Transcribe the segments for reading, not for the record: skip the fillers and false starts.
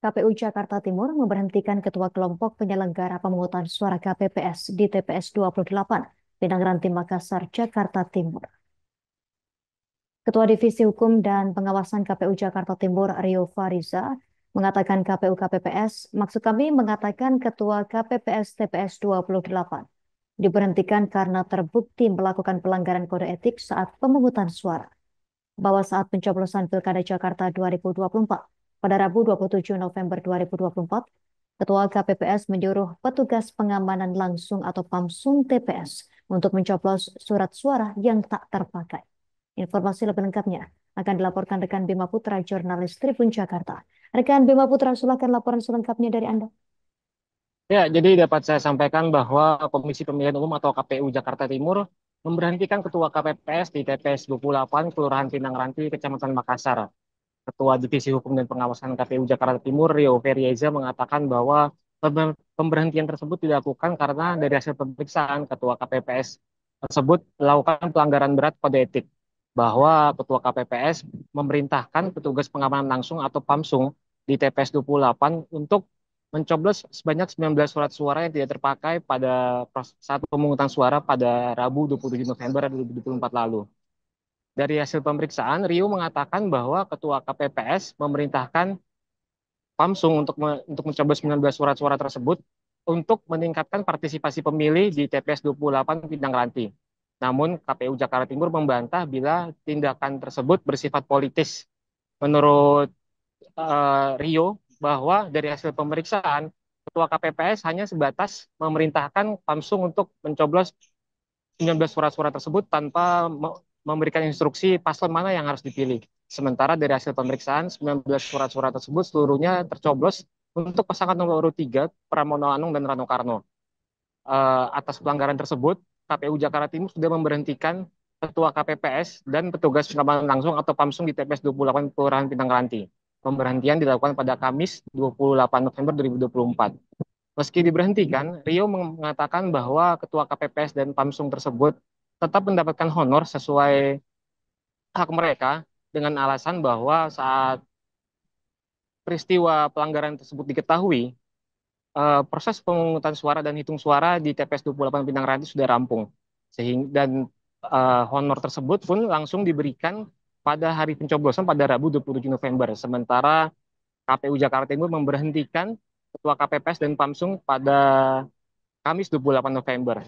KPU Jakarta Timur memberhentikan Ketua Kelompok Penyelenggara Pemungutan Suara KPPS di TPS 28, Pinang Ranti, Makassar, Jakarta Timur. Ketua Divisi Hukum dan Pengawasan KPU Jakarta Timur, Rio Fariza, mengatakan KPU KPPS, maksud kami mengatakan Ketua KPPS TPS 28, diberhentikan karena terbukti melakukan pelanggaran kode etik saat pemungutan suara. Bahwa saat pencoblosan Pilkada Jakarta 2024 pada Rabu 27 November 2024, Ketua KPPS menyuruh petugas pengamanan langsung atau PAMSUM TPS untuk mencoblos surat suara yang tak terpakai. Informasi lebih lengkapnya akan dilaporkan rekan Bima Putra, jurnalis Tribun Jakarta. Rekan Bima Putra, silakan laporan selengkapnya dari Anda. Ya, jadi dapat saya sampaikan bahwa Komisi Pemilihan Umum atau KPU Jakarta Timur memberhentikan Ketua KPPS di TPS 28 Kelurahan Pinang Ranti, Kecamatan Makassar. Ketua Divisi Hukum dan Pengawasan KPU Jakarta Timur, Rio Ferieza, mengatakan bahwa pemberhentian tersebut dilakukan karena dari hasil pemeriksaan Ketua KPPS tersebut melakukan pelanggaran berat kode etik, bahwa Ketua KPPS memerintahkan petugas pengamanan langsung atau PAMSUM di TPS 28 untuk mencoblos sebanyak 19 surat suara yang tidak terpakai pada saat pemungutan suara pada Rabu 27 November 2024 lalu. Dari hasil pemeriksaan, Rio mengatakan bahwa Ketua KPPS memerintahkan PAMSUM untuk mencoblos 19 surat suara tersebut untuk meningkatkan partisipasi pemilih di TPS 28 Pinang Ranti. Namun KPU Jakarta Timur membantah bila tindakan tersebut bersifat politis. Menurut Rio, bahwa dari hasil pemeriksaan, Ketua KPPS hanya sebatas memerintahkan PAMSUM untuk mencoblos 19 surat-surat tersebut tanpa memberikan instruksi paslon mana yang harus dipilih. Sementara dari hasil pemeriksaan, 19 surat-surat tersebut seluruhnya tercoblos untuk pasangan nomor urut 3, Pramono Anung dan Rano Karno. Atas pelanggaran tersebut, KPU Jakarta Timur sudah memberhentikan Ketua KPPS dan petugas pengamanan langsung atau PAMSUM di TPS 28 Kelurahan Pinang Ranti. Pemberhentian dilakukan pada Kamis 28 November 2024. Meski diberhentikan, Rio mengatakan bahwa Ketua KPPS dan PAMSUM tersebut tetap mendapatkan honor sesuai hak mereka dengan alasan bahwa saat peristiwa pelanggaran tersebut diketahui, proses pemungutan suara dan hitung suara di TPS 28 Pinang Ranti sudah rampung. Dan honor tersebut pun langsung diberikan pada hari pencoblosan pada Rabu 27 November. Sementara KPU Jakarta Timur memberhentikan Ketua KPPS dan PAMSUM pada Kamis 28 November.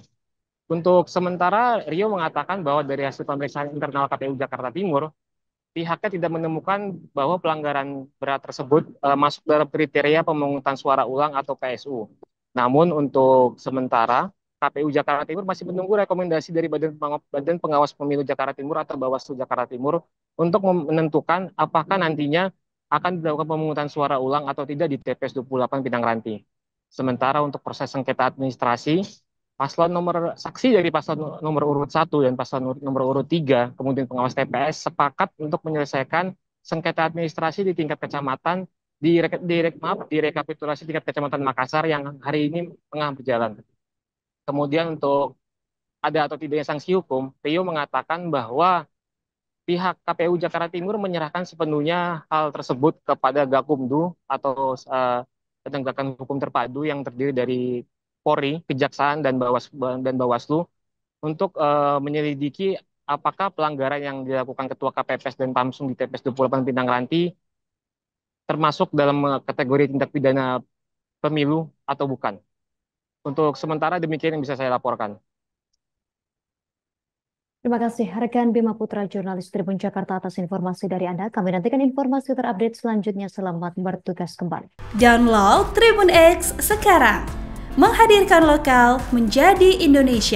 Untuk sementara, Rio mengatakan bahwa dari hasil pemeriksaan internal KPU Jakarta Timur, pihaknya tidak menemukan bahwa pelanggaran berat tersebut masuk dalam kriteria pemungutan suara ulang atau PSU. Namun untuk sementara, KPU Jakarta Timur masih menunggu rekomendasi dari Badan Pengawas Pemilu Jakarta Timur atau Bawaslu Jakarta Timur untuk menentukan apakah nantinya akan dilakukan pemungutan suara ulang atau tidak di TPS 28 Pinang Ranti. Sementara untuk proses sengketa administrasi, saksi dari paslon nomor urut 1 dan paslon nomor urut 3, kemudian pengawas TPS sepakat untuk menyelesaikan sengketa administrasi di tingkat kecamatan di rekapitulasi tingkat kecamatan Makassar yang hari ini tengah berjalan. Kemudian untuk ada atau tidaknya sanksi hukum, Rio mengatakan bahwa pihak KPU Jakarta Timur menyerahkan sepenuhnya hal tersebut kepada Gakumdu atau penegakan hukum terpadu yang terdiri dari Polri, Kejaksaan dan Bawaslu untuk menyelidiki apakah pelanggaran yang dilakukan Ketua KPPS dan PAMSUM di TPS 28 Pinang Ranti termasuk dalam kategori tindak pidana pemilu atau bukan. Untuk sementara demikian yang bisa saya laporkan. Terima kasih rekan Bima Putra, jurnalis Tribun Jakarta atas informasi dari Anda. Kami nantikan informasi terupdate selanjutnya. Selamat bertugas kembali. Download Tribun X sekarang. Menghadirkan lokal menjadi Indonesia.